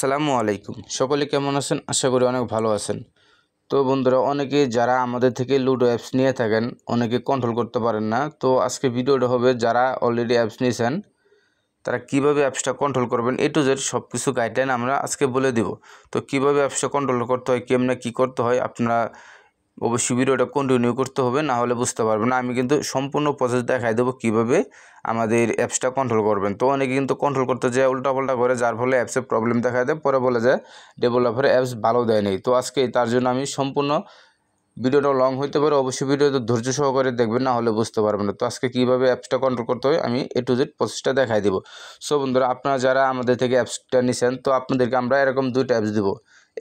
আসসালামু আলাইকুম। সকলে কেমন আছেন? আশা করি অনেক ভালো আছেন। তো বন্ধুরা, অনেকে যারা আমাদের থেকে লুডো অ্যাপস নিয়ে থাকেন, অনেকে কন্ট্রোল করতে পারেন না। তো আজকে ভিডিওটা হবে যারা অলরেডি অ্যাপস নিয়েছেন তারা কিভাবে অ্যাপসটা কন্ট্রোল করবেন, এ টু জেড সব কিছু গাইডলাইন আমরা আজকে বলে দিব। তো কিভাবে অ্যাপসটা কন্ট্রোল করতে হয়, কেমনে কী করতে হয়, আপনারা অবশ্যই ভিডিওটা কন্টিনিউ করতে হবে, না হলে বুঝতে পারবেন না। আমি কিন্তু সম্পূর্ণ প্রসেস দেখাই দেবো কীভাবে আমাদের অ্যাপসটা কন্ট্রোল করবেন। তো অনেকে কিন্তু কন্ট্রোল করতে যায় উল্টাপাল্টা করে, যার ফলে অ্যাপসের প্রবলেম দেখা দেয়, পরে বলে যায় ডেভেলপার অ্যাপস ভালো দেয়নি। তো আজকে তার জন্য আমি সম্পূর্ণ ভিডিওটা লং হইতে পারে, অবশ্যই ভিডিওতে ধৈর্য সহকারে দেখবেন, না হলে বুঝতে পারবেন না। তো আজকে কীভাবে অ্যাপসটা কন্ট্রোল করতে হয় আমি এ টু জেড প্রসেসটা দেখাই দেবো। সো বন্ধুরা, আপনারা যারা আমাদের থেকে অ্যাপসটা নিছেন, তো আপনাদেরকে আমরা এরকম দুইটা অ্যাপস দিব।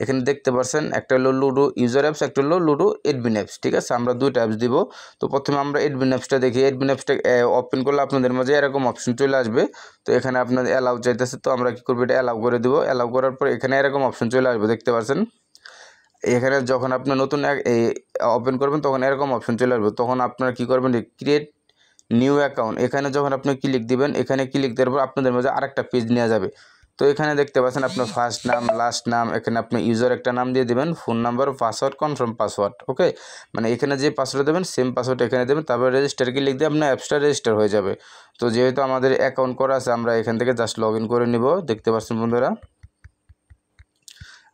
এখানে দেখতে পাচ্ছেন, একটা হলো লুডো ইউজার অ্যাপস, একটা হলো লুডো এডমিন অ্যাপস। ঠিক আছে, আমরা দুইটা অ্যাপস দিব। তো প্রথমে আমরা এডমিন অ্যাপসটা দেখি। এডমিন অ্যাপসটা ওপেন করলে আপনাদের মাঝে এরকম অপশন চলে আসবে। তো এখানে আপনাদের অ্যালাউ চাইতেছে, তো আমরা কী করবো, এটা অ্যালাউ করে দিব। অ্যালাউ করার পর এখানে এরকম অপশন চলে আসবে, দেখতে পাচ্ছেন। এখানে যখন আপনি নতুন ওপেন করবেন তখন এরকম অপশন চলে আসবে। তখন আপনারা কী করবেন, ক্রিয়েট নিউ অ্যাকাউন্ট, এখানে যখন আপনি ক্লিক দিবেন, এখানে ক্লিক দেওয়ার পর আপনাদের মাঝে আরেকটা পেজ নিয়ে যাবে। তো এখানে দেখতে পাচ্ছেন আপনার ফার্স্ট নাম, লাস্ট নাম, এখানে আপনি ইউজার একটা নাম দিয়ে দেবেন, phone number, password, confirm password. Okay, মানে এখানে যে পাসওয়ার্ড দেবেন সেম পাসওয়ার্ড এখানে দেবেন। তারপর রেজিস্টার ক্লিক দিয়ে আপনার অ্যাপসটা রেজিস্টার হয়ে যাবে। তো যেহেতু আমাদের অ্যাকাউন্ট করা আছে, আমরা এখান থেকে জাস্ট লগ ইন করে নিব। দেখতে পাচ্ছেন বন্ধুরা,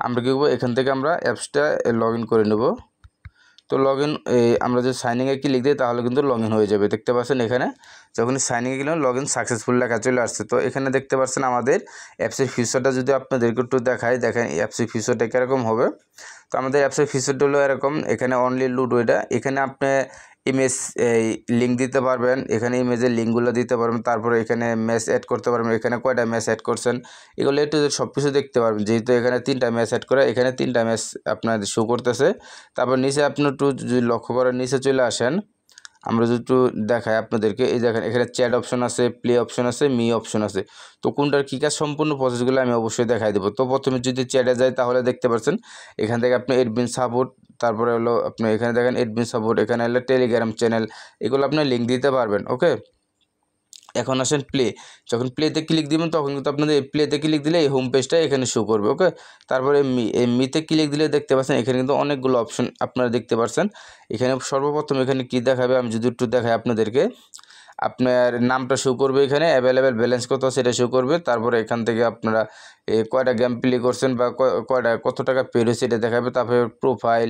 আমরা কী করবো, এখান থেকে আমরা অ্যাপসটা লগ ইন করে নেব। তো লগ ইন আমরা যদি সাইনিংয়ে ক্লিক দিই তাহলে কিন্তু লগ ইন হয়ে যাবে। দেখতে পাচ্ছেন এখানে যখন সাইনিংয়ে গেলাম লগ ইন সাকসেসফুল লেখা চলে আসছে। তো এখানে দেখতে পাচ্ছেন আমাদের অ্যাপসের ফিচারটা যদি আপনাদেরকে একটু দেখাই, দেখেন অ্যাপসের ফিচারটা কীরকম হবে। তো আমাদের অ্যাপসের ফিচারটা হলো এরকম, এখানে অনলি লুডো এটা, এখানে আপনি ইমেজ লিঙ্ক দিতে পারবেন, এখানে ইমেজের লিঙ্কগুলো দিতে পারবেন, তারপরে এখানে ম্যাচ অ্যাড করতে পারবেন, এখানে কয়টা ম্যাচ অ্যাড করছেন এগুলো একটু সব কিছু দেখতে পারবেন। যেহেতু এখানে 3টা ম্যাচ অ্যাড করে, এখানে 3টা ম্যাচ আপনাদের শো করতেছে। তারপর নিচে আপনি একটু যদি লক্ষ্য করেন, নিচে চলে আসেন, আমরা যদি একটু দেখাই আপনাদেরকে, এই দেখেন এখানে চ্যাট অপশন আছে, প্লে অপশন আছে, মি অপশন আছে। তো কোনটার কী কাজ সম্পূর্ণ প্রসেসগুলো আমি অবশ্যই দেখাই দেবো। তো প্রথমে যদি চ্যাটে যায় তাহলে দেখতে পাচ্ছেন এখান থেকে আপনি এডমিন সাপোর্ট, তারপরে হলো আপনি এখানে দেখেন এডমিন সাপোর্ট, এখানে হলো টেলিগ্রাম চ্যানেল, এগুলো আপনি লিঙ্ক দিতে পারবেন। ওকে, এখন আসেন প্লে, যখন প্লেতে ক্লিক দিবেন তখন কিন্তু আপনাদের প্লেতে ক্লিক দিলে এই হোম পেজটা এখানে শো করবে। ওকে, তারপরে মিতে ক্লিক দিলে দেখতে পাচ্ছেন এখানে কিন্তু অনেকগুলো অপশন আপনারা দেখতে পাচ্ছেন। এখানে সর্বপ্রথম এখানে কি দেখাবে, আমি যদি একটু দেখাই আপনাদেরকে, আপনার নামটা শো করবে, এখানে অ্যাভেলেবেল ব্যালেন্স কত সেটা শো করবে। তারপরে এখান থেকে আপনারা কয়টা গেম প্লে করছেন বা কয়টা কত টাকা পেড হয়েছে এটা দেখাবে। তারপরে profile,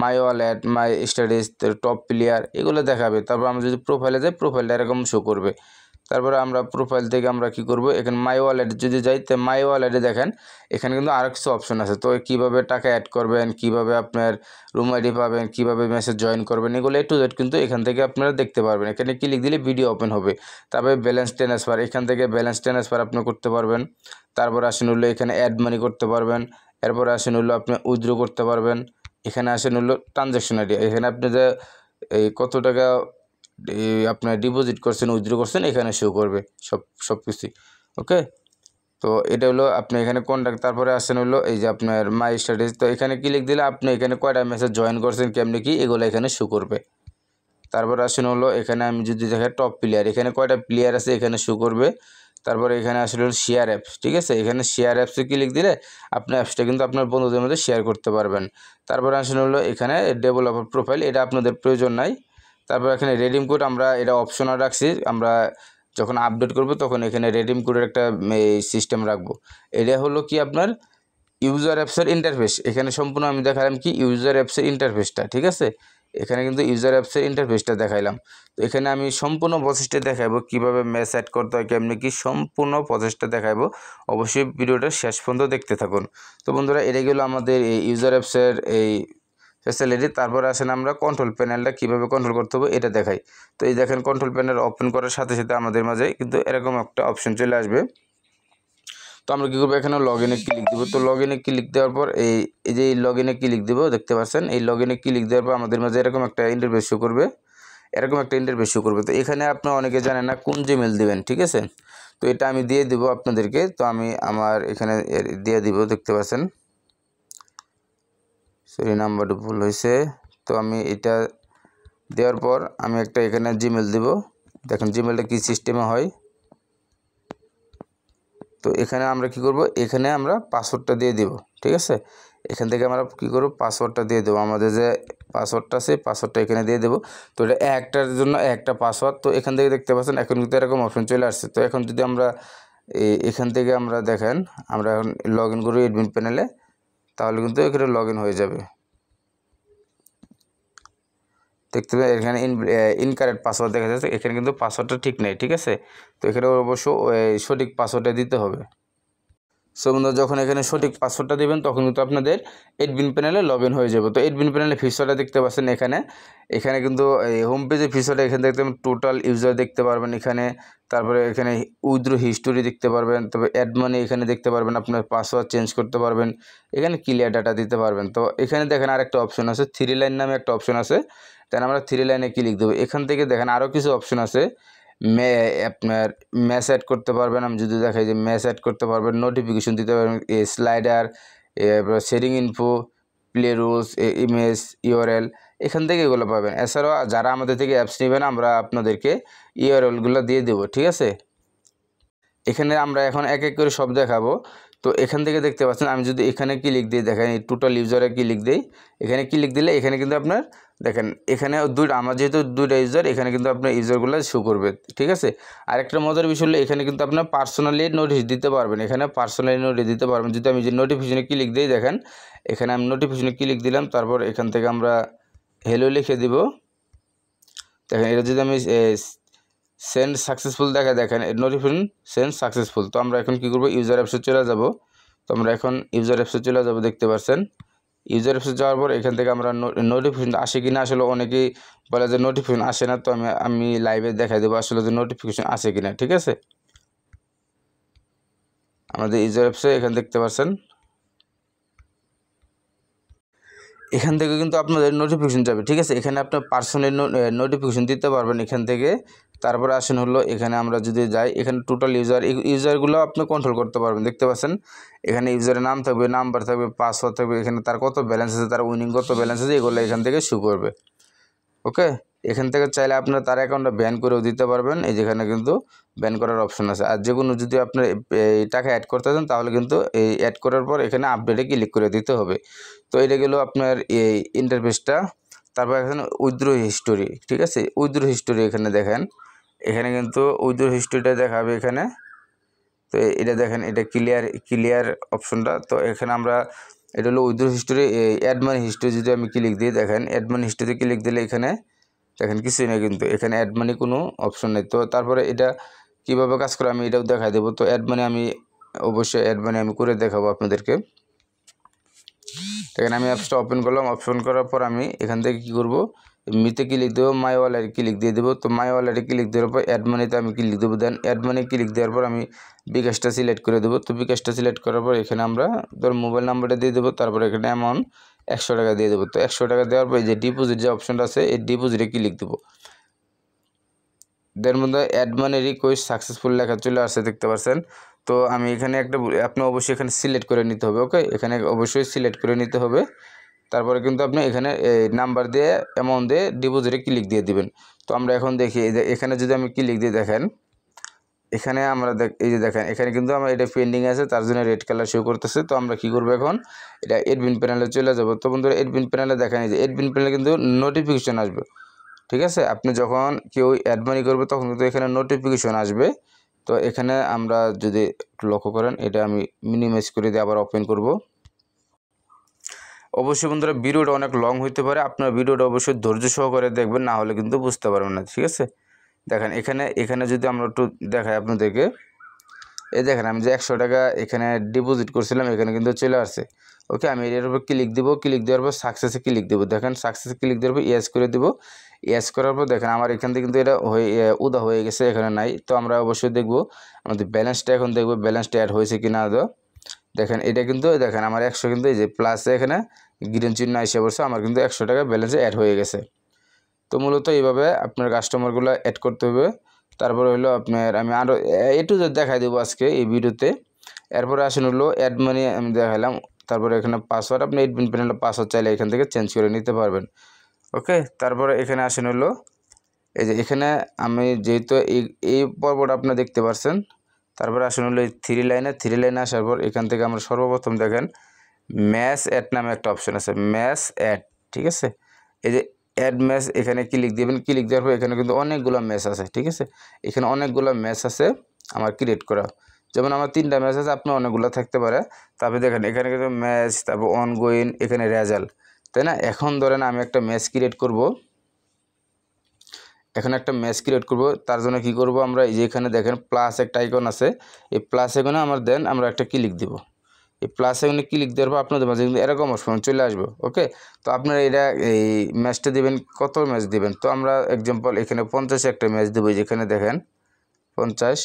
my wallet, my status, top player, এগুলো দেখাবে। তারপর আমরা যদি প্রোফাইলে যাই, প্রোফাইলটা এরকম শো করবে। তারপরে আমরা প্রোফাইল থেকে আমরা কি করব, এখানে মাই ওয়ালেট যদি যাই, তো মাই ওয়ালেটে দেখেন এখানে কিন্তু আরও কিছু অপশন আছে। তো কীভাবে টাকা অ্যাড করবেন, কীভাবে আপনার রুম আইডি পাবেন, কীভাবে মেসেজ জয়েন করবেন, এগুলো টু জেড কিন্তু এখান থেকে আপনারা দেখতে পারবেন। এখানে ক্লিক দিলে ভিডিও ওপেন হবে। তারপরে ব্যালেন্স ট্রান্সফার, এখান থেকে ব্যালেন্স ট্রান্সফার আপনি করতে পারবেন। তারপর আসেন হলো এখানে অ্যাড মানি করতে পারবেন। এরপর আসেন হলো আপনি উইথড্র করতে পারবেন। এখানে আসেন হলো ট্রানজ্যাকশন আইডি, এখানে আপনি যে এই কত টাকা আপনার ডিপোজিট করছেন, উইথড্র করছেন, এখানে শো করবে সব কিছুই। ওকে, তো এটা হলো আপনি এখানে কন্ট্যাক্ট। তারপরে আসেন হলো এই যে আপনার মাই স্ট্যাটাস, তো এখানে ক্লিক দিলে আপনি এখানে কয়টা মেসেজ জয়েন করছেন, কেমনি কি, এগুলো এখানে শো করবে। তারপরে আসেন হলো এখানে আমি যদি দেখি টপ প্লেয়ার, এখানে কয়টা প্লেয়ার আছে এখানে শো করবে। তারপরে এখানে আসলে হলো শেয়ার অ্যাপস, ঠিক আছে, এখানে শেয়ার অ্যাপসে ক্লিক দিলে আপনার অ্যাপসটা কিন্তু আপনার বন্ধুদের মধ্যে শেয়ার করতে পারবেন। তারপরে আসেন হলো এখানে ডেভেলপার প্রোফাইল, এটা আপনাদের প্রয়োজন নাই। তারপর এখানে রেডিম কোড, আমরা এটা অপশনাল রাখছি, আমরা যখন আপডেট করব তখন এখানে রেডিম কোডের একটা সিস্টেম রাখবো। এটা হলো কি আপনার ইউজার অ্যাপসের ইন্টারফেস, এখানে সম্পূর্ণ আমি দেখালাম কি ইউজার অ্যাপসের ইন্টারফেসটা। ঠিক আছে, এখানে কিন্তু ইউজার অ্যাপসের ইন্টারফেসটা দেখাইলাম। তো এখানে আমি সম্পূর্ণ প্রসেসটা দেখাবো, কীভাবে মেস অ্যাড করতে হয়, কেমনি কি, সম্পূর্ণ প্রসেসটা দেখাবো। অবশ্যই ভিডিওটা শেষ পর্যন্ত দেখতে থাকুন। তো বন্ধুরা, এটা গেলো আমাদের এই ইউজার অ্যাপসের এই ফ্যাসিলিটি। তারপরে আসেন আমরা কন্ট্রোল প্যানেলটা কীভাবে কন্ট্রোল করতে হবে এটা দেখাই। তো এই দেখেন কন্ট্রোল প্যানেল ওপেন করার সাথে সাথে আমাদের মাঝে কিন্তু এরকম একটা অপশন চলে আসবে। তো আমরা কী করবো, এখানে লগ ইনে ক্লিক দেবো। তো লগ ইনে ক্লিক দেওয়ার পর এই যে লগ ইনে ক্লিক দেবো, দেখতে পাচ্ছেন এই লগ ইনে ক্লিক দেওয়ার পর আমাদের মাঝে এরকম একটা ইন্টারফেস শো করবে, এরকম একটা ইন্টারফেস শো করবে। তো এখানে আপনারা অনেকে জানেন না কোন জিমেল দিবেন, ঠিক আছে। তো এটা আমি দিয়ে দিব আপনাদেরকে। তো আমি আমার এখানে দিয়ে দিব, দেখতে পাচ্ছেন, সরি নাম্বারটা ভুল হয়েছে। তো আমি এটা দেওয়ার পর আমি একটা এখানে জিমেল দিব। দেখেন জিমেলটা কী সিস্টেমে হয়, তো এখানে আমরা কি করব, এখানে আমরা পাসওয়ার্ডটা দিয়ে দিব। ঠিক আছে, এখান থেকে আমরা কি করব, পাসওয়ার্ডটা দিয়ে দেবো। আমাদের যে পাসওয়ার্ডটা আছে পাসওয়ার্ডটা এখানে দিয়ে দেবো। তো এটা একটার জন্য একটা পাসওয়ার্ড। তো এখান থেকে দেখতে পাচ্ছেন এখন কিন্তু এরকম অপশন চলে আসছে। তো এখন যদি আমরা এখান থেকে আমরা দেখেন, আমরা এখন লগ ইন করি অ্যাডমিন প্যানেলে, তাহলে কিন্তু এখানে লগ ইন হয়ে যাবে। দেখতে পাবেন এখানে ইনকারেক্ট পাসওয়ার্ড দেখা যাচ্ছে, এখানে কিন্তু পাসওয়ার্ডটা ঠিক নেই। ঠিক আছে, তো এখানে অবশ্য সঠিক পাসওয়ার্ডটা দিতে হবে। সো বন্ধুরা, যখন এখানে সঠিক পাসওয়ার্ডটা দেবেন তখন কিন্তু আপনাদের অ্যাডমিন প্যানেলে লগ ইন হয়ে যাবে। তো অ্যাডমিন প্যানেলে ফিচারটা দেখতে পাচ্ছেন এখানে কিন্তু হোম পেজে ফিচারটা এখানে দেখতে পাবেন, টোটাল ইউজার দেখতে পারবেন এখানে, তারপরে এখানে উইথড্র হিস্টোরি দেখতে পারবেন, তবে অ্যাড মানি এখানে দেখতে পারবেন, আপনার পাসওয়ার্ড চেঞ্জ করতে পারবেন, এখানে ক্লিয়ার ডাটা দিতে পারবেন। তো এখানে দেখেন আরেকটা অপশন আছে, 3 লাইন নামে একটা অপশন আছে। তাই আমরা 3 লাইনে ক্লিক দেবো। এখান থেকে দেখেন আরও কিছু অপশন আছে, আপনার ম্যাচ অ্যাড করতে পারবেন। আমি যদি দেখাই যে ম্যাচ অ্যাড করতে পারবেন, নোটিফিকেশন দিতে পারবেন, স্লাইডার, এরপর setting info, play rules, image, URL, এখান থেকে এগুলো পাবেন। এছাড়াও যারা আমাদের থেকে অ্যাপস নেবেন আমরা আপনাদেরকে ইউআরএলগুলো দিয়ে দেবো। ঠিক আছে, এখানে আমরা এখন এক এক করে সব দেখাবো। তো এখান থেকে দেখতে পাচ্ছেন, আমি যদি এখানে ক্লিক দিই, দেখেন এই টোটাল ইউজারে ক্লিক দিই, এখানে ক্লিক দিলে এখানে কিন্তু আপনার দেখেন এখানে আমার যেহেতু 2টা ইউজার, এখানে কিন্তু আপনার ইউজারগুলো শো করবে। ঠিক আছে, আরেকটা মজার বিষয় হলো এখানে কিন্তু আপনার পার্সোনালি নোটিশ দিতে পারবেন, এখানে পার্সোনালি নোটিশ দিতে পারবেন। যদি আমি যে নোটিফিকেশনে ক্লিক দিই, দেখেন এখানে আমি নোটিফিকেশনে ক্লিক দিলাম, তারপর এখান থেকে আমরা হ্যালো লিখে দিব। দেখেন এটা যদি আমি সেন্ড সাকসেসফুল দেখেন নোটিফিকেশন সেন্ড সাকসেসফুল। তো আমরা এখন কী করবো, ইউজার অ্যাপসে চলে যাব। তো আমরা এখন ইউজার অ্যাপসে চলে যাব, দেখতে পাচ্ছেন ইউজার অ্যাপসে যাওয়ার পর এখান থেকে আমরা নোটিফিকেশন আসে কি না, আসলে অনেকেই বলে যে নোটিফিকেশন আসে না। তো আমি লাইভে দেখাই দেবো আসলে যে নোটিফিকেশন আসে কি না। ঠিক আছে, আমাদের ইউজার অ্যাপসে এখানে দেখতে পাচ্ছেন, এখান থেকে কিন্তু আপনাদের নোটিফিকেশন যাবে। ঠিক আছে, এখানে আপনার পার্সোনাল নোটিফিকেশন দিতে পারবেন এখান থেকে। তারপরে আসেন হলো এখানে আমরা যদি যাই, এখানে টোটাল ইউজারগুলো আপনি কন্ট্রোল করতে পারবেন। দেখতে পাচ্ছেন এখানে ইউজারের নাম থাকবে, নাম্বার থাকবে, পাসওয়ার্ড থাকবে, এখানে তার কত ব্যালেন্স আছে, তার উইনিং কত ব্যালেন্স আছে, এগুলো এখান থেকে শো করবে। ওকে, এখান থেকে চাইলে আপনার তার অ্যাকাউন্টটা ব্যান করেও দিতে পারবেন। এই যেখানে কিন্তু ব্যান করার অপশন আছে। আর যে কোনো যদি আপনার এই টাকা অ্যাড করতে চান তাহলে কিন্তু এই অ্যাড করার পর এখানে আপডেটে ক্লিক করে দিতে হবে। তো এটা গেল আপনার এই ইন্টারফেসটা। তারপর এখানে উইথড্র হিস্টোরি। ঠিক আছে, উইথড্র হিস্টোরি এখানে দেখেন, এখানে কিন্তু উইথড্র হিস্টোরিটা দেখাবে এখানে। তো এটা দেখেন, এটা ক্লিয়ার অপশনটা। তো এখানে আমরা এটা হলো withdraw history, add money history যদি আমি ক্লিক দিই, দেখেন অ্যাড মানি হিস্টোরি ক্লিক দিলে এখানে দেখেন কিছুই নেই, কিন্তু এখানে অ্যাড মানি কোনো অপশন নেই। তো তারপরে এটা কীভাবে কাজ করে আমি এটাও দেখাই দেবো। তো অ্যাড মানি আমি অবশ্যই অ্যাড মানি আমি করে দেখাবো আপনাদেরকে। এখানে আমি অ্যাপসটা ওপেন করলাম, ওপেন করার পর আমি এখান থেকে কী করবো, মিতে ক্লিক দেবো, মাই ওয়ালেটে ক্লিক দিয়ে দেবো। তো মাই ওয়ালেটে ক্লিক দেওয়ার পর অ্যাড মানিতে আমি ক্লিক দেবো। দেন অ্যাড মানি ক্লিক দেওয়ার পর আমি বিকাশটা সিলেক্ট করে দেবো। তো বিকাশটা সিলেক্ট করার পর এখানে আমরা মোবাইল নাম্বারটা দিয়ে দেবো, তারপর এখানে অ্যামাউন্ট 100 টাকা দিয়ে দেবো। তো 100 টাকা দেওয়ার পর এই যে ডিপোজিট যে অপশনটা আছে, এই ডিপোজিটে ক্লিক দেবো। দেন মধ্যে অ্যাড মানি রিকোয়েস্ট সাকসেসফুল লেখা চলে আসছে, দেখতে পাচ্ছেন। তো আমি এখানে আপনি অবশ্যই এখানে সিলেক্ট করে নিতে হবে। ওকে, এখানে অবশ্যই সিলেক্ট করে নিতে হবে। তারপরে কিন্তু আপনি এখানে নাম্বার দিয়ে অ্যামাউন্ট দিয়ে ডিপোজিটে ক্লিক দিয়ে দিবেন। তো আমরা এখন দেখি এখানে যদি আমি ক্লিক দিয়ে দেখেন, এখানে আমরা এই যে দেখেন এখানে কিন্তু আমার এটা পেন্ডিং আছে, তার জন্য রেড কালার শো করতেছে। তো আমরা কি করবো, এখন এটা অ্যাডমিন প্যানেলে চলে যাব। তো বন্ধুরা, অ্যাডমিন প্যানেলে দেখেন, এই যে অ্যাডমিন প্যানেলে কিন্তু নোটিফিকেশন আসবে। ঠিক আছে, আপনি যখন কেউ অ্যাড মানি করবে তখন কিন্তু এখানে নোটিফিকেশন আসবে। তো এখানে আমরা যদি একটু লক্ষ্য করেন, এটা আমি মিনিমাইজ করে দিয়ে আবার ওপেন করব। অবশ্যই বন্ধুরা, ভিডিওটা অনেক লং হইতে পারে, আপনার ভিডিওটা অবশ্যই ধৈর্য সহকারে দেখবেন, না হলে কিন্তু বুঝতে পারবেন না। ঠিক আছে, দেখেন এখানে যদি আমরা একটু দেখাই আপনাদেরকে, এই দেখেন আমি যে 100 টাকা এখানে ডিপোজিট করছিলাম, এখানে কিন্তু চলে আসছে। ওকে, আমি এর উপর ক্লিক দিব, ক্লিক দেওয়ার পর সাকসেসে ক্লিক দেবো। দেখেন সাকসেসে ক্লিক দেওয়ার পর ইয়েস করে দেবো। ইয়েস করার পর দেখেন আমার এখান থেকে কিন্তু এটা উদা হয়ে গেছে, এখানে নাই। তো আমরা অবশ্যই দেখবো আমাদের ব্যালেন্সটা, এখন দেখবো ব্যালেন্সটা অ্যাড হয়েছে কি না। দেখেন এটা কিন্তু দেখেন আমার 100 কিন্তু এই যে প্লাসে এখানে গ্রিন চিহ্ন এসে পড়ছে, আমার কিন্তু 100 টাকা ব্যালেন্সে অ্যাড হয়ে গেছে। তো মূলত এইভাবে আপনার কাস্টমারগুলো অ্যাড করতে হবে। তারপরে হলো আপনার আমি আরও টু জেড দেখাই দেবো আজকে এই ভিডিওতে। এরপরে আসেন হলো অ্যাড মানি আমি দেখালাম। তারপরে এখানে পাসওয়ার্ড, আপনি অ্যাডমিন প্যানেলের পাসওয়ার্ড চাইলে এখান থেকে চেঞ্জ করে নিতে পারবেন। ওকে, তারপরে এখানে আসেন হলো এই যে এখানে আমি যেহেতু এই পর্বটা আপনি দেখতে পাচ্ছেন, তারপরে আসুন হলো এই থ্রি লাইনে আসার পর এখান থেকে আমরা সর্বপ্রথম দেখেন ম্যাচ অ্যাড নামে একটা অপশন আছে, ম্যাচ অ্যাড। ঠিক আছে, এই যে অ্যাড ম্যাচ এখানে ক্লিক দিবেন। ক্লিক দেওয়ার পর এখানে কিন্তু অনেকগুলো ম্যাচ আছে। ঠিক আছে, এখানে অনেকগুলো ম্যাচ আছে আমার ক্রিয়েট করা। যেমন আমার 3টা ম্যাচ আছে, আপনার অনেকগুলো থাকতে পারে। তারপরে দেখেন এখানে কিন্তু ম্যাচ, তারপর অনগোয়িং, এখানে রেজাল্ট, তাই না? এখন ধরেন আমি একটা ম্যাচ ক্রিয়েট করব। তার জন্য কি করব আমরা, এই যে এখানে দেখেন প্লাস একটা আইকন আছে, এই প্লাস আইকনে আমরা একটা ক্লিক দিব। এই প্লাস আইকনে ক্লিক দেওয়ার পর আপনাদের মাঝে কিন্তু এরকম অপশন চলে আসবে। ওকে, তো আপনারা এটা এই ম্যাচটা দিবেন, কত ম্যাচ দিবেন? তো আমরা এক্সাম্পল এখানে 50 একটা ম্যাচ দেবো। যেখানে দেখেন 50,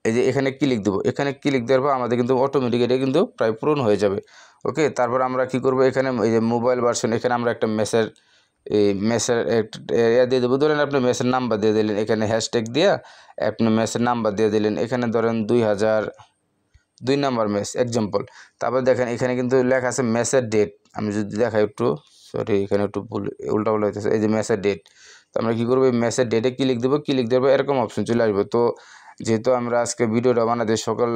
এই যে এখানে ক্লিক দেবো। এখানে ক্লিক দেওয়ার পর আমাদের কিন্তু অটোমেটিক এটা কিন্তু প্রায় পূরণ হয়ে যাবে। ওকে, তারপর আমরা কি করব, এখানে এই যে মোবাইল ভার্সন, এখানে আমরা একটা মেসের দিয়ে দেবো। ধরেন আপনি মেসের নাম্বার দিয়ে দিলেন, এখানে হ্যাশট্যাগ দিয়ে আপনি মেসের নাম্বার দিয়ে দিলেন। এখানে ধরেন 2002 নাম্বার মেস এক্সাম্পল। তারপর দেখেন এখানে কিন্তু লেখা আছে মেসের ডেট। আমি যদি দেখাই একটু, এখানে একটু উল্টাপাল্টা হইতেছে। এই যে মেসের ডেট, তো আমরা কী করবো, এই মেসের ডেটে ক্লিক দেবো। ক্লিক দেবো, এরকম অপশন চলে আসবে। তো যেহেতু আমরা আজকে ভিডিওটা বানাতে সকাল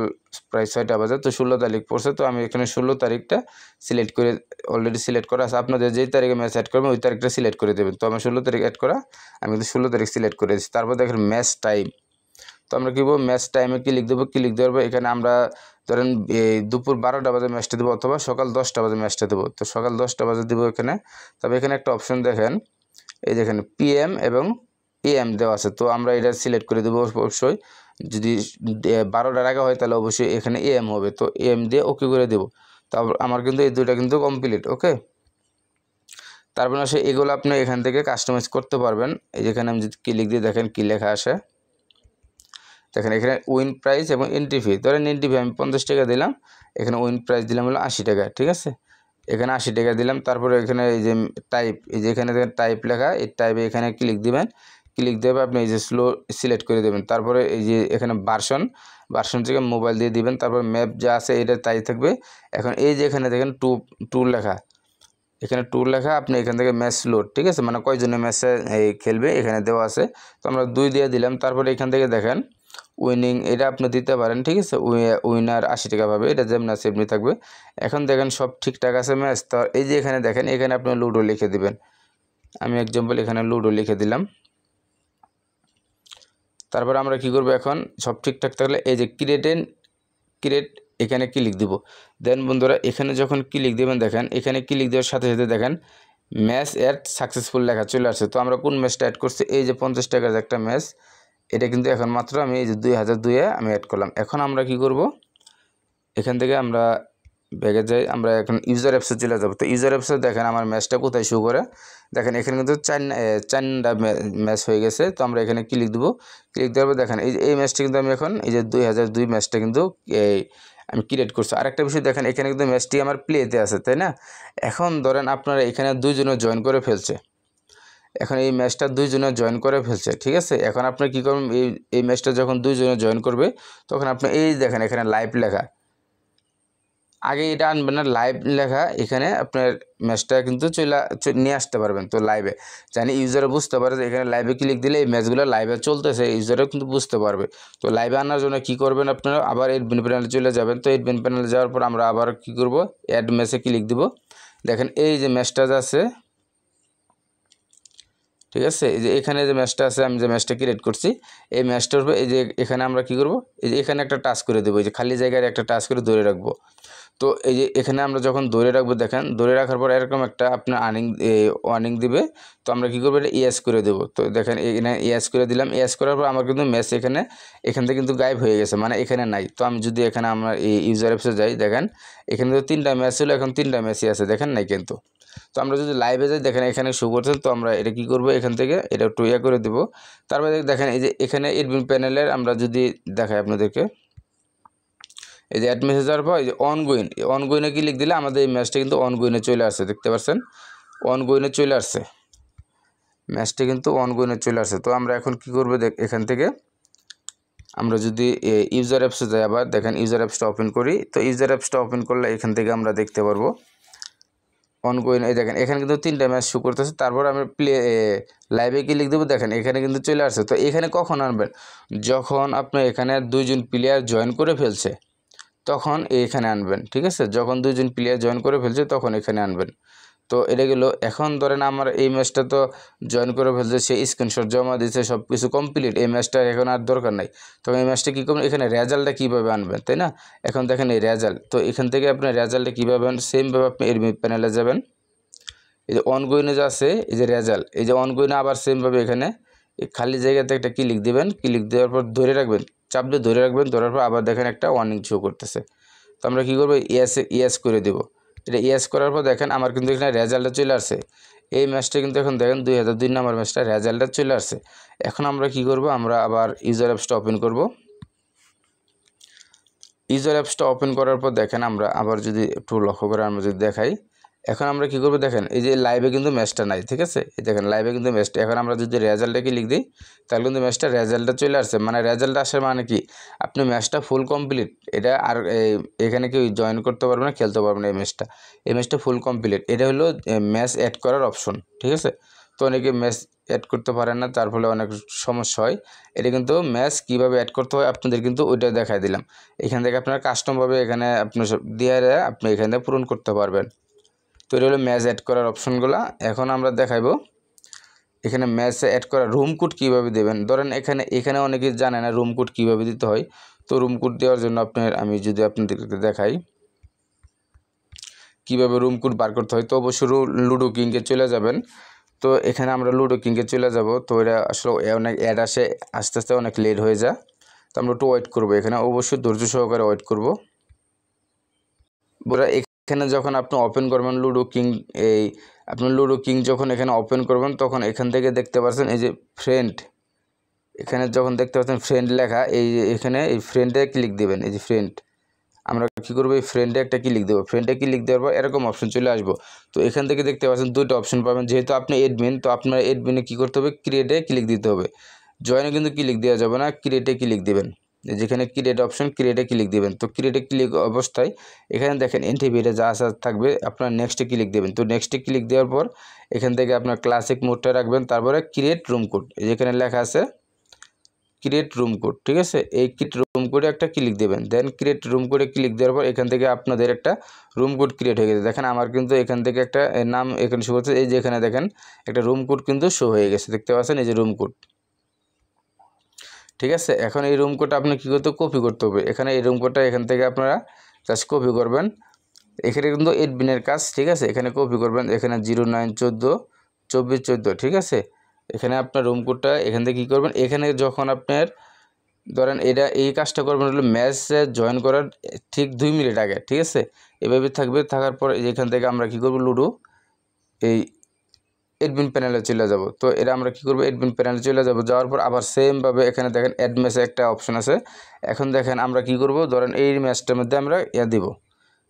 প্রায় 6টা বাজে, তো 16 তারিখ পড়ছে, তো আমি এখানে 16 তারিখটা সিলেক্ট করে, অলরেডি সিলেক্ট করা আছে। আপনাদের যেই তারিখে ম্যাচ অ্যাড করবেন ওই তারিখটা সিলেক্ট করে দেবেন। তো আমার 16 তারিখ অ্যাড করা, আমি কিন্তু 16 তারিখ সিলেক্ট করে দিচ্ছি। তারপর দেখেন ম্যাচ টাইম, তো আমরা কী করবো, ম্যাচ টাইমে ক্লিক দেবো। ক্লিক দেওয়ার পর এখানে আমরা ধরেন এই দুপুর 12টা বাজে ম্যাচটা দেবো, অথবা সকাল 10টা বাজে ম্যাচটা দেবো। তো সকাল 10টা বাজে দেবো এখানে। তবে এখানে একটা অপশন দেখেন, এই দেখেন পিএম এবং এএম দেওয়া আছে। তো আমরা এটা সিলেক্ট করে দেবো। অবশ্যই যদি 12টার আগে হয় তাহলে অবশ্যই এখানে এএম হবে। তো এএম দিয়ে ওকে করে দেবো। তারপর আমার কিন্তু এই দুইটা কিন্তু কমপ্লিট। ওকে, তারপর আসে এগুলো আপনি এখান থেকে কাস্টমাইজ করতে পারবেন। এই যেখানে আমি যদি ক্লিক দিয়ে দেখেন কী লেখা আসে, দেখেন এখানে উইন প্রাইস এবং এন্ট্রি ফি। ধরেন এন্ট্রি ফি আমি 50 টাকা দিলাম, এখানে উইন প্রাইস দিলাম হলো 80 টাকা। ঠিক আছে, এখানে 80 টাকা দিলাম। তারপরে এখানে এই যে টাইপ, এই যে এখানে দেখেন টাইপ লেখা, এই টাইপে এখানে ক্লিক দিবেন। ক্লিক দেবে আপনি এই যে স্লো সিলেক্ট করে দেবেন। তারপরে এই যে এখানে ভার্সন থেকে মোবাইল দিয়ে দিবেন। তারপর ম্যাপ যা আছে এটা তাই থাকবে। এখন এই যে এখানে দেখেন টুর লেখা, এখানে টুর লেখা, আপনি এখান থেকে ম্যাচ লোড, ঠিক আছে, মানে কয়জনের ম্যাচে খেলবে এখানে দেওয়া আছে। তো আমরা 2 দিয়ে দিলাম। তারপরে এখান থেকে দেখেন উইনিং, এটা আপনি দিতে পারেন। ঠিক আছে, উইনার 80 টাকা পাবে, এটা যেমন আছে এমনি থাকবে। এখন দেখেন সব ঠিকঠাক আছে ম্যাচ। তো এই যে এখানে দেখেন, এখানে আপনি লুডো লিখে দিবেন। আমি এক্সাম্পল এখানে লুডো লিখে দিলাম। তারপর আমরা কি করব, এখন সব ঠিকঠাক থাকলে এই যে ক্রিয়েট এখানে ক্লিক দিব। দেন বন্ধুরা এখানে যখন ক্লিক দেবেন, দেখেন এখানে ক্লিক দেওয়ার সাথে সাথে দেখেন ম্যাচ অ্যাড সাকসেসফুল লেখা চলে আসছে। তো আমরা কোন ম্যাচটা অ্যাড করছি, এই যে 50 টাকার একটা ম্যাচ, এটা কিন্তু এখন মাত্র আমি এই যে 2002-এ আমি অ্যাড করলাম। এখন আমরা কি করব, এখান থেকে আমরা ব্যাগে যাই, আমরা এখন ইউজার অ্যাপসে চলে যাব। তো ইউজার অ্যাপসে দেখেন আমার ম্যাচটা কোথায় শো করে, দেখেন এখানে কিন্তু 4টা ম্যাচ হয়ে গেছে। তো আমরা এখানে ক্লিক দেবো। ক্লিক দেওয়ার পর দেখেন এই ম্যাচটা কিন্তু আমি এখন এই যে 2002 ম্যাচটা কিন্তু আমি ক্রিয়েট করছি। আরেকটা বিষয় দেখেন, এখানে কিন্তু ম্যাচটি আমার প্লেতে আছে, তাই না? এখন ধরেন আপনারা এখানে 2 জনে জয়েন করে ফেলছে, এখন এই ম্যাচটা 2 জনে জয়েন করে ফেলছে। ঠিক আছে, এখন আপনি কী করবেন, এই ম্যাচটা যখন 2 জনে জয়েন করবে, তখন আপনি এই দেখেন এখানে লাইভ লেখা, আগে এটা আনবেন না, লাইভ লেখা, এখানে আপনার ম্যাচটা কিন্তু নিয়ে আসতে পারবেন। তো লাইভে জানি ইউজারে বুঝতে পারে যে এখানে লাইভে ক্লিক দিলে এই ম্যাচগুলো লাইভে চলতেছে, ইউজারও কিন্তু বুঝতে পারবে। তো লাইভে আনার জন্য কি করবেন, আপনারা আবার এডমিন প্যানেলে চলে যাবেন। তো এডমিন প্যানেলে যাওয়ার পর আমরা আবার কি করব, অ্যাড ম্যাচে ক্লিক দিব। দেখেন এই যে ম্যাচটা আছে, ঠিক আছে, এই যে এখানে যে ম্যাচটা আছে, আমি যে ম্যাচটা ক্রিয়েট করছি, এই ম্যাচটার উপর এই যে এখানে আমরা কি করব, এই যে এখানে একটা টাচ করে দেবো, এই যে খালি জায়গায় একটা টাচ করে ধরে রাখবো। তো এই যে এখানে আমরা যখন ধরে রাখবো, দেখেন ধরে রাখার পর এরকম একটা আপনার ওয়ার্নিং দিবে। তো আমরা কী করবো, এটা ইয়েস করে দেবো। তো দেখেন এখানে ইয়েস করে দিলাম। ইয়েস করার পর আমার কিন্তু ম্যাচ এখান থেকে কিন্তু গায়েব হয়ে গেছে, মানে এখানে নাই। তো আমি যদি এখানে আমার এই ইউজার অ্যাপসে যাই, দেখেন এখানে তো 3টা ম্যাচ ছিল, এখন 3টা ম্যাচই আছে, দেখেন নাই কিন্তু। তো আমরা যদি লাইভে যাই, দেখেন এখানে শো করছে। তো আমরা এটা কী করবো, এখান থেকে এটা একটু ইয়ে করে দেবো। তারপরে দেখেন এই যে এখানে এডমিন প্যানেলের আমরা যদি দেখাই আপনাদেরকে, এই যে অ্যাড মেসেজ যাওয়ার পর এই যে অনগোয়িংয়ে ক্লিক দিলে আমাদের এই ম্যাচটা কিন্তু অনগোয়িংয়ে চলে আসছে, দেখতে পাচ্ছেন অনগোয়িংয়ে চলে আসছে, ম্যাচটা কিন্তু অনগোয়িংয়ে চলে আসছে। তো আমরা এখন কি করবো, এখান থেকে আমরা যদি ইউজার অ্যাপসে যাই, আবার দেখেন ইউজার অ্যাপসটা ওপেন করি। তো ইউজার অ্যাপসটা ওপেন করলে এখান থেকে আমরা দেখতে পারবো অনগোয়িং, এই দেখেন এখানে কিন্তু 3টা ম্যাচ শো করতেছে। তারপর আমি লাইভে ক্লিক দেবো, দেখেন এখানে কিন্তু চলে আসছে। তো এখানে কখন আনবেন, যখন আপনার এখানে 2জন প্লেয়ার জয়েন করে ফেলছে তখন এখানে আনবেন, ঠিক আছে। যখন 2জন প্লেয়ার জয়েন করে ফেলছে তখন এখানে আনবেন। তো এটা গেল। এখন ধরেন আমার এই ম্যাচটা তো জয়েন করে ফেলছে, সে স্ক্রিনশট জমা দিয়েছে, সব কিছু কমপ্লিট, এই ম্যাচটা এখন আর দরকার নাই। তখন এই ম্যাচটা কী করবেন, এখানে রেজাল্টটা কীভাবে আনবেন, তাই না। এখন দেখেন এই রেজাল্ট, তো এখান থেকে আপনি রেজাল্টটা কীভাবে আনবেন, সেমভাবে আপনি এডমিট প্যানেলে যাবেন। এই যে অনগোয়িংয়ে যে আছে এই যে রেজাল্ট, এই যে অনগোয়িংয়ে আবার সেমভাবে এখানে এই খালি জায়গাতে একটা ক্লিক দিবেন। ক্লিক দেওয়ার পর ধরে রাখবেন, চাপ দিয়ে ধরে রাখবেন। ধরার পর আবার দেখেন একটা ওয়ার্নিং শো করতেছে। তো আমরা কী করবো, ইয়েস করে দেব। এটা ইয়েস করার পর দেখেন আমার কিন্তু এখানে রেজাল্টটা চলে আসছে। এই ম্যাচটা কিন্তু এখন দেখেন 2002 নম্বর ম্যাচটা রেজাল্টটা চলে আসছে। এখন আমরা কি করব, আমরা আবার ইউজার অ্যাপসটা ওপেন করব। ইউজার অ্যাপসটা ওপেন করার পর দেখেন আমরা আবার যদি একটু লক্ষ্য করে আমরা যদি দেখাই, এখন আমরা কি করব, দেখেন এই যে লাইভে কিন্তু ম্যাচটা নাই, ঠিক আছে। এই দেখেন লাইভে কিন্তু ম্যাচটা, এখন আমরা যদি রেজাল্টটাকে লিখ দিই তাহলে কিন্তু ম্যাচটা রেজাল্টটা চলে আসছে। মানে রেজাল্ট আসার মানে কি, আপনি ম্যাচটা ফুল কমপ্লিট। এটা আর এখানে কেউ জয়েন করতে পারবে না, খেলতে পারবে না। এই ম্যাচটা ফুল কমপ্লিট। এটা হলো ম্যাচ অ্যাড করার অপশন, ঠিক আছে। তো অনেকে ম্যাচ অ্যাড করতে পারেন না, তার ফলে অনেক সমস্যা হয়। এটা কিন্তু ম্যাচ কীভাবে অ্যাড করতে হয় আপনাদের কিন্তু ওইটা দেখাই দিলাম। এখান থেকে আপনারা কাস্টমভাবে এখানে আপনি সব দিয়ে আপনি এখানে পূরণ করতে পারবেন। তো এটা হলো ম্যাচ অ্যাড করার অপশনগুলো। এখন আমরা দেখাইবো এখানে ম্যাচে অ্যাড করা রুম কোড কীভাবে দেবেন। ধরেন এখানে অনেকে জানে না রুম কোড কীভাবে দিতে হয়। তো রুম কোড দেওয়ার জন্য আমি যদি আপনাদেরকে দেখাই কীভাবে রুম কোড বার করতে হয়, তো অবশ্যই লুডো কিংকে চলে যাবেন। তো এখানে আমরা লুডো কিংকে চলে যাব। তো এটা আসলে অনেক অ্যাড আসে, আস্তে আস্তে অনেক লেট হয়ে যায়। তো আমরা একটু ওয়েট করবো, এখানে অবশ্যই ধৈর্য সহকারে ওয়েট করবো। এখানে যখন আপনি ওপেন করবেন লুডো কিং, আপনি লুডো কিং যখন এখানে ওপেন করবেন তখন এখান থেকে দেখতে পাচ্ছেন এই যে ফ্রেন্ড, এখানে যখন দেখতে পাচ্ছেন ফ্রেন্ড লেখা, এখানে এই ফ্রেন্ডে ক্লিক দেবেন। এই যে ফ্রেন্ড, আমরা কী করবো, এই ফ্রেন্ডে একটা ক্লিক দেবো। ফ্রেন্ডে ক্লিক দেওয়ার পর এরকম অপশন চলে আসবো। তো এখান থেকে দেখতে পাচ্ছেন 2টা অপশন পাবেন। যেহেতু আপনি এডমিন, তো আপনার এডমিনে কী করতে হবে, ক্রিয়েটে ক্লিক দিতে হবে। জয়েনে কিন্তু ক্লিক দেওয়া যাবে না, ক্রিয়েটে ক্লিক দেবেন। যেখানে ক্রিয়েট অপশন, ক্রিয়েটে ক্লিক দেবেন। তো ক্রিয়েটে ক্লিক অবস্থায় এখানে দেখেন এন্টিভিরে যা আসা থাকবে, আপনার নেক্সটে ক্লিক দেবেন। তো নেক্সটে ক্লিক দেওয়ার পর এখান থেকে আপনার ক্লাসিক মোডটা রাখবেন। তারপরে ক্রিয়েট রুম কোড, যেখানে লেখা আছে ক্রিয়েট রুম কোড, ঠিক আছে। এই ক্রিয়েট রুম কোডে একটা ক্লিক দেবেন। দেন ক্রিয়েট রুম কোডে ক্লিক দেওয়ার পর এখান থেকে আপনাদের একটা রুম কোড ক্রিয়েট হয়ে গেছে। দেখেন আমার কিন্তু এখান থেকে একটা নাম এখানে শো করছে। এই যে এখানে দেখেন একটা রুম কোড কিন্তু শো হয়ে গেছে, দেখতে পাচ্ছেন এই যে রুম কোড, ঠিক আছে। এখন এই রুম কোডটা আপনি কী করতে, কপি করতে হবে। এখানে এই রুম কোডটা এখান থেকে আপনারা জাস্ট কপি করবেন। এখানে কিন্তু এডমিনের কাজ, ঠিক আছে। এখানে কপি করবেন, এখানে 09142414, ঠিক আছে। এখানে আপনার রুম কোডটা এখান থেকে কী করবেন, এখানে যখন আপনার ধরেন এই কাজটা করবেন হলো ম্যাচে জয়েন করার ঠিক 2 মিনিট আগে, ঠিক আছে। এভাবে থাকবে। থাকার পর এখান থেকে আমরা কী করব, লুডো এই এডমিন প্যানেলে চলে যাব। তো এটা আমরা কী করবো, এডমিন প্যানেলে চলে যাব। যাওয়ার পর আবার সেমভাবে এখানে দেখেন অ্যাড ম্যাচে একটা অপশন আছে। এখন দেখেন আমরা কী করব, ধরেন এই ম্যাচটার মধ্যে আমরা দেব,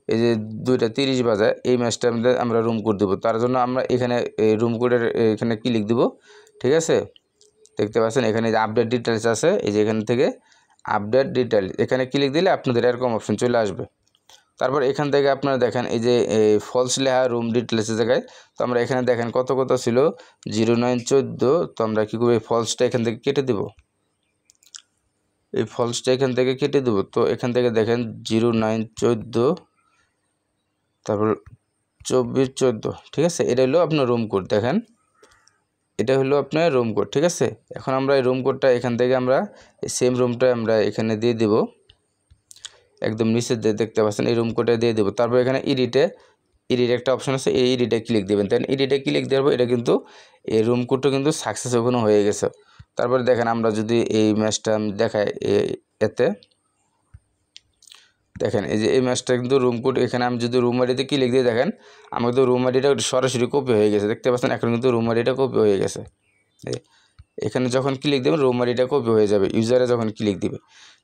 এই যে 2:30 বাজে এই ম্যাচটার মধ্যে আমরা রুম কোড দেবো। তার জন্য আমরা এখানে এই রুম কোডের এখানে ক্লিক দেবো, ঠিক আছে। দেখতে পাচ্ছেন এখানে যে আপডেট ডিটেলস আছে, এই যে এখান থেকে আপডেট ডিটেল, এখানে ক্লিক দিলে আপনাদের এরকম অপশন চলে আসবে। তারপর এখান থেকে আপনারা দেখেন এই যে ফলস লেখা রুম ডিটেলসের জায়গায়, তো আমরা এখানে দেখেন কত ছিল 0914। তো আমরা কী করবো, এই ফলসটা এখান থেকে কেটে দেব। এই ফলসটা এখান থেকে কেটে দেব। তো এখান থেকে দেখেন 0914 তারপর 2414, ঠিক আছে। এটা হলো আপনার রুম কোড, দেখেন এটা হলো আপনার রুম কোড, ঠিক আছে। এখন আমরা এই রুম কোডটা এখান থেকে আমরা এই সেম রুমটা আমরা এখানে দিয়ে দেব। একদম নিচে দেখতে পাচ্ছেন এই রুম কোডটা দিয়ে দেবো। তারপর এখানে এডিট একটা অপশন আছে, এই এডিটে ক্লিক দেবেন। দেন এডিটে ক্লিক দেওয়ার পর এটা কিন্তু এই রুম কোডটা কিন্তু সাকসেস ওখানে হয়ে গেছে। তারপরে দেখেন আমরা যদি এই ম্যাচটা দেখাই, এতে দেখেন এই যে এই ম্যাচটা কিন্তু রুম কোড, এখানে আমি যদি রুম আইডিতে ক্লিক দিয়ে দেখেন আমার কিন্তু রুম আইডিটা সরাসরি কপি হয়ে গেছে, দেখতে পাচ্ছেন। এখন কিন্তু রুম আইডিটা কপি হয়ে গেছে। এখানে যখন ক্লিক দেবেন রুম আইডিটা কপি হয়ে যাবে, ইউজারে যখন ক্লিক দিবে।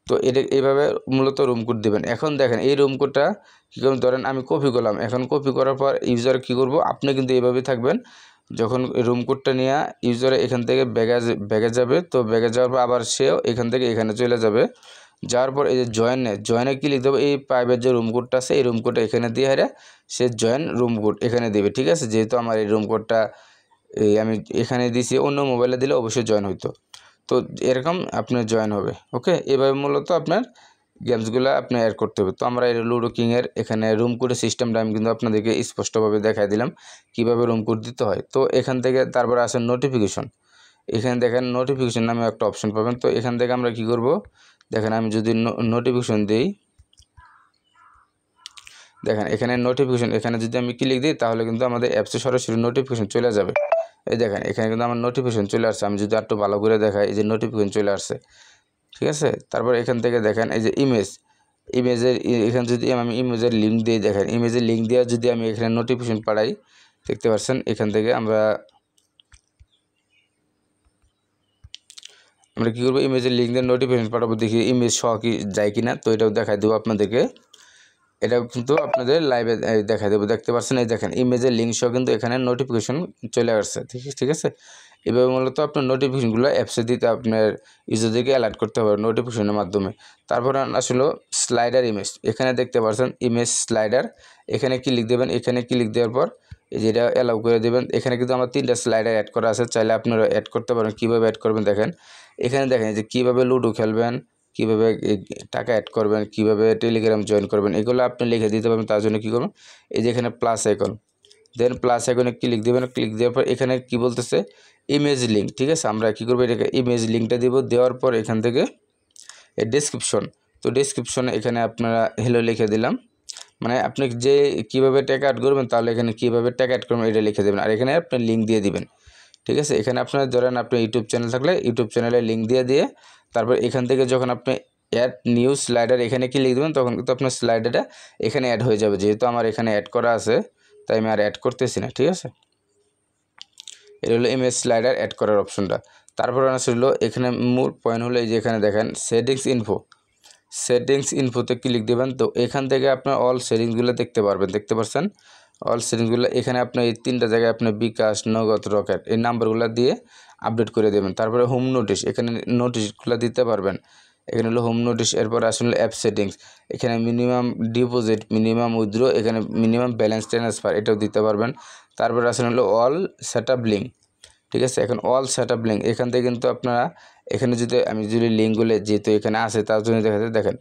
তো এটা এইভাবে মূলত রুম কোড দেবেন। এখন দেখেন এই রুম কোডটা কী করবেন, ধরেন আমি কপি করলাম। এখন কপি করার পর ইউজার কী করব, আপনি কিন্তু এইভাবে থাকবেন। যখন রুম কোডটা নিয়ে ইউজারে এখান থেকে ব্যাগে যাবে, তো ব্যাগে যাওয়ার পর আবার সেও এখান থেকে এখানে চলে যাবে। যাওয়ার পর এই যে জয়েনে ক্লিক দেবো, এই প্রাইভেট যে রুম কোডটা আছে এই রুম কোডটা এখানে দিয়ে হেরে সে জয়েন রুম কোড এখানে দেবে, ঠিক আছে। যেহেতু আমার এই রুম কোডটা আমি এখানে দিয়েছি, অন্য মোবাইলে দিলে অবশ্যই জয়েন হইতো। তো এরকম আপনার জয়েন হবে। ওকে, এভাবে মূলত আপনার গেমসগুলো আপনি অ্যাড করতে হবে। তো আমরা এই লুডো কিংয়ের এখানে রুম কোডের সিস্টেমটা আমি কিন্তু আপনাদেরকে স্পষ্টভাবে দেখাই দিলাম কীভাবে রুম কোড দিতে হয়। তো এখান থেকে তারপরে আসে নোটিফিকেশন। এখানে দেখেন নোটিফিকেশন নামে একটা অপশন পাবেন। তো এখান থেকে আমরা কি করব, দেখেন আমি যদি নোটিফিকেশন দিই, দেখেন এখানে নোটিফিকেশন, এখানে যদি আমি ক্লিক দিই তাহলে কিন্তু আমাদের অ্যাপসে সরাসরি নোটিফিকেশন চলে যাবে। এই দেখেন এখানে কিন্তু আমার নোটিফিকেশন চলে আসছে। আমি যদি একটু ভালো করে দেখাই, এই যে নোটিফিকেশন চলে আসছে, ঠিক আছে। তারপর এখান থেকে দেখেন এই যে ইমেজের এখানে যদি আমি ইমেজের লিঙ্ক দিয়ে, দেখেন ইমেজের লিঙ্ক দিয়ে যদি আমি এখানে নোটিফিকেশন পাঠাই, দেখতে পাচ্ছেন এখান থেকে আমরা কী করবো, ইমেজের লিঙ্ক দিয়ে নোটিফিকেশন পাঠাবো, দেখি ইমেজ সহ কি যায় কিনা। তো এটাও দেখাই দেবো আপনাদেরকে, এটাও কিন্তু আপনাদের লাইভে দেখাই দেবো। দেখতে পাচ্ছেন এই দেখেন ইমেজের লিঙ্ক সহ কিন্তু এখানে নোটিফিকেশন চলে আসছে, ঠিক আছে। এভাবে মূলত আপনার নোটিফিকেশনগুলো অ্যাপসে দিতে আপনার ইউজারদেরকে অ্যালার্ট করতে হবে নোটিফিকেশনের মাধ্যমে। তারপর আসলে স্লাইডার ইমেজ, এখানে দেখতে পাচ্ছেন ইমেজ স্লাইডার, এখানে ক্লিক দেবেন। এখানে ক্লিক দেওয়ার পর এই যেটা অ্যালাউ করে দেবেন। এখানে কিন্তু আমার 3টা স্লাইডার অ্যাড করা আছে, চাইলে আপনারা অ্যাড করতে পারেন। কীভাবে অ্যাড করবেন দেখেন, এখানে দেখেন যে কীভাবে লুডো খেলবেন, কীভাবে টাকা অ্যাড করবেন, কীভাবে টেলিগ্রাম জয়েন করবেন, এগুলো আপনি লিখে দিতে পারবেন। তার জন্য কী করবেন, এই যে এখানে প্লাস আইকন, দেন প্লাস আইকনে ক্লিক দেবেন। ক্লিক দেওয়ার পর এখানে কি বলতেছে ইমেজ লিঙ্ক, ঠিক আছে। আমরা কী করবো, এটাকে ইমেজ লিঙ্কটা দিব। দেওয়ার পর এখান থেকে এই ডেসক্রিপশন, তো ডেসক্রিপশনে এখানে আপনারা হ্যালো লিখে দিলাম, মানে আপনি যে কীভাবে টাকা অ্যাড করবেন তাহলে এখানে কীভাবে টাকা অ্যাড করবেন এটা লিখে দেবেন, আর এখানে আপনি লিঙ্ক দিয়ে দিবেন, ঠিক আছে। এখানে আপনার ধরেন আপনি ইউটিউব চ্যানেল থাকলে ইউটিউব চ্যানেলে লিঙ্ক দিয়ে তারপর এখান থেকে যখন আপনি অ্যাড নিউ স্লাইডার এখানে ক্লিক দেবেন তখন কিন্তু আপনার স্লাইডারটা এখানে অ্যাড হয়ে যাবে। যেহেতু আমার এখানে অ্যাড করা আছে তাই আমি আর অ্যাড করতেছি না, ঠিক আছে। এটা হলো ইমেজ স্লাইডার অ্যাড করার অপশনটা। তারপর আসলে এখানে মূল পয়েন্ট হলো এই যে এখানে দেখেন সেটিংস ইনফোতে ক্লিক দেবেন। তো এখান থেকে আপনার অল সেটিংসগুলো দেখতে পারবেন, দেখতে পাচ্ছেন অল সেটিংসগুলো। এখানে আপনার এই 3টা জায়গায় আপনার বিকাশ, নগদ, রকেট এই নাম্বারগুলো দিয়ে আপডেট করে দেবেন। তারপরে হোম নোটিশ, এখানে নোটিশগুলো দিতে পারবেন। এখানে হলো হোম নোটিশ। এরপর আসলে অ্যাপ সেটিংস, এখানে মিনিমাম ডিপোজিট, মিনিমাম উইথড্র, এখানে মিনিমাম ব্যালেন্স ট্রান্সফার এটাও দিতে পারবেন। তারপর আসলে হলো অল সেটআপ লিঙ্ক, ঠিক আছে। এখন অল সেটআপ লিঙ্ক এখান থেকে কিন্তু আপনারা এখানে আমি যদি লিঙ্কগুলো যেহেতু এখানে আছে তার জন্য দেখেন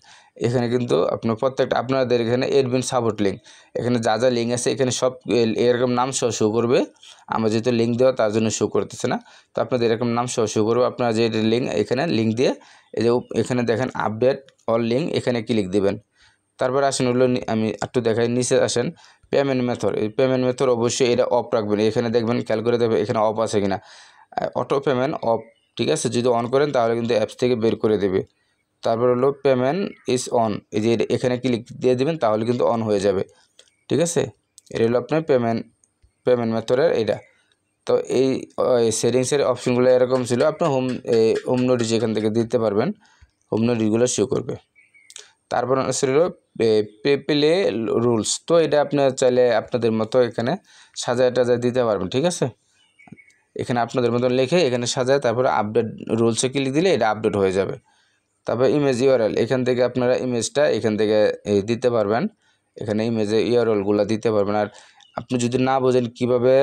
এখানে কিন্তু আপনার প্রত্যেকটা আপনাদের এখানে এডমিন সাপোর্ট লিঙ্ক, এখানে যা লিঙ্ক আছে এখানে সব এরকম নাম সহ শো করবে। আমরা যেহেতু লিঙ্ক দেওয়া তার জন্য শো করতেছে না, তো আপনাদের এরকম নাম সহ শো করবে। আপনারা যে লিঙ্ক এখানে লিঙ্ক দিয়ে এই যে এখানে দেখেন আপডেট অল লিঙ্ক এখানে ক্লিক দিবেন। তারপর আসেন হলো আমি একটু দেখাই, নিচে আসেন পেমেন্ট মেথড। এই পেমেন্ট মেথড অবশ্যই এটা অফ রাখবেন। এখানে দেখবেন খেয়াল করে দেবেন এখানে অফ আছে কিনা, অটো পেমেন্ট অফ, ঠিক আছে। যদি অন করেন তাহলে কিন্তু অ্যাপস থেকে বের করে দেবে। তারপর হলো পেমেন্ট ইজ অন, এই যে এখানে ক্লিক দিয়ে দেবেন তাহলে কিন্তু অন হয়ে যাবে, ঠিক আছে। এটা হলো আপনার পেমেন্ট মেথডের এটা। তো এই সেটিংসের অপশনগুলো এরকম ছিল। আপনার হোম নোটিশ এখান থেকে দিতে পারবেন, হোম নোটিশগুলো শো করবে। তারপর ছিল প্লে রুলস, তো এটা আপনার চাইলে আপনাদের মতো এখানে সাজায় টাজায় দিতে পারবেন, ঠিক আছে। এখানে আপনাদের মতো লিখে এখানে সাজায় তারপরে আপডেট রুলসে ক্লিক দিলে এটা আপডেট হয়ে যাবে। তারপর ইমেজ ইউআরএল, এখান থেকে আপনারা ইমেজটা এখান থেকে দিতে পারবেন, এখানে ইমেজের ইউআরএলগুলো দিতে পারবেন। আর আপনি যদি না বোঝেন কীভাবে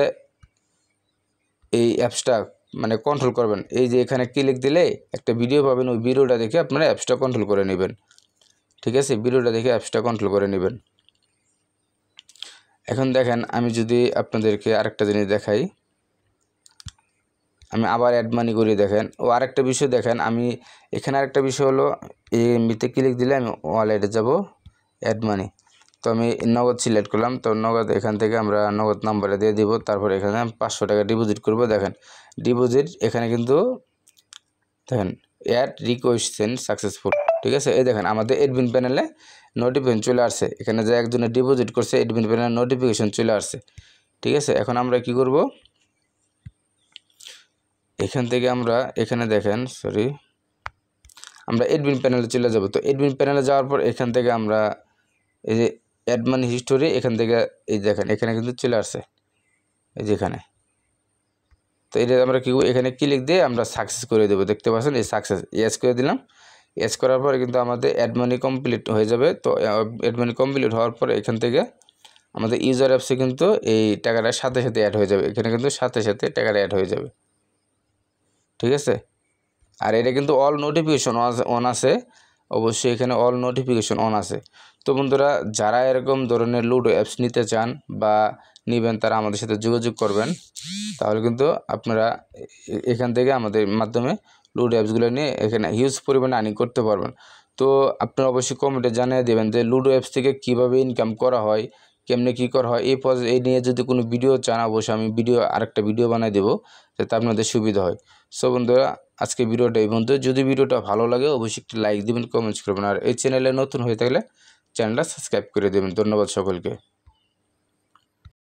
এই অ্যাপসটা মানে কন্ট্রোল করবেন, এই যে এখানে ক্লিক দিলে একটা ভিডিও পাবেন, ওই ভিডিওটা দেখে আপনারা অ্যাপসটা কন্ট্রোল করে নেবেন, ঠিক আছে। ভিডিওটা দেখে অ্যাপসটা কন্ট্রোল করে নেবেন। এখন দেখেন আমি যদি আপনাদেরকে আরেকটা জিনিস দেখাই, আমি আবার অ্যাড মানি করি। দেখেন আরেকটা বিষয় দেখেন, আমি এখানে আরেকটা বিষয় হলো এমনিতে ক্লিক দিলে আমি ওয়ালেটে যাব, অ্যাড মানি। তো আমি নগদ সিলেক্ট করলাম, তো নগদ এখান থেকে আমরা নগদ নাম্বারে দিয়ে দিব। তারপর এখানে 500 টাকা ডিপোজিট করব। দেখেন ডিপোজিট এখানে কিন্তু দেখেন অ্যাড রিকোয়েস্ট সেন্ড সাকসেসফুল, ঠিক আছে। এই দেখেন আমাদের এডমিন প্যানেলে নোটিফিকেশন চলে আসছে, এখানে যে একজনে ডিপোজিট করছে এডমিন প্যানেলে নোটিফিকেশন চলে আসছে, ঠিক আছে। এখন আমরা কি করব, এখান থেকে আমরা এখানে দেখেন আমরা এডমিন প্যানেলে চলে যাব। তো এডমিন প্যানেলে যাওয়ার পর এখান থেকে আমরা এই যে অ্যাড মানি হিস্টোরি এখান থেকে এই দেখেন এখানে কিন্তু চলে আসছে এই যেখানে। তো এটা আমরা কি এখানে ক্লিক দিয়ে আমরা সাকসেস করে দেবো, দেখতে পাচ্ছেন এই সাকসেস ইয়েস করে দিলাম। অ্যাড করার পরে কিন্তু আমাদের অ্যাড মানি কমপ্লিট হয়ে যাবে। তো অ্যাড মানি কমপ্লিট হওয়ার পরে এখান থেকে আমাদের ইউজার অ্যাপসে কিন্তু এই টাকাটা সাথে সাথে অ্যাড হয়ে যাবে। এখানে কিন্তু সাথে সাথে টাকাটা অ্যাড হয়ে যাবে, ঠিক আছে। আর এটা কিন্তু অল নোটিফিকেশন অন আছে, অবশ্যই এখানে অল নোটিফিকেশন অন আছে। তো বন্ধুরা, যারা এরকম ধরনের লুডো অ্যাপস নিতে চান বা নেবেন তারা আমাদের সাথে যোগাযোগ করবেন, তাহলে কিন্তু আপনারা এখান থেকে আমাদের মাধ্যমে লুডো অ্যাপসগুলো নিয়ে এখানে হিউজ পরিমাণে আর্নিং করতে পারবেন। তো আপনারা অবশ্যই কমেন্টে জানিয়ে দেবেন যে লুডো অ্যাপস থেকে কীভাবে ইনকাম করা হয়, কেমনে কী করা হয়। এই নিয়ে যদি কোনো ভিডিও চান অবশ্যই আমি আরেকটা ভিডিও বানিয়ে দেবো, যাতে আপনাদের সুবিধা হয়। সো বন্ধুরা, আজকে ভিডিওটা এই পর্যন্ত। যদি ভিডিওটা ভালো লাগে অবশ্যই একটি লাইক দিবেন, কমেন্টস করবেন, আর এই চ্যানেলে নতুন হয়ে থাকলে চ্যানেলটা সাবস্ক্রাইব করে দেবেন। ধন্যবাদ সকলকে।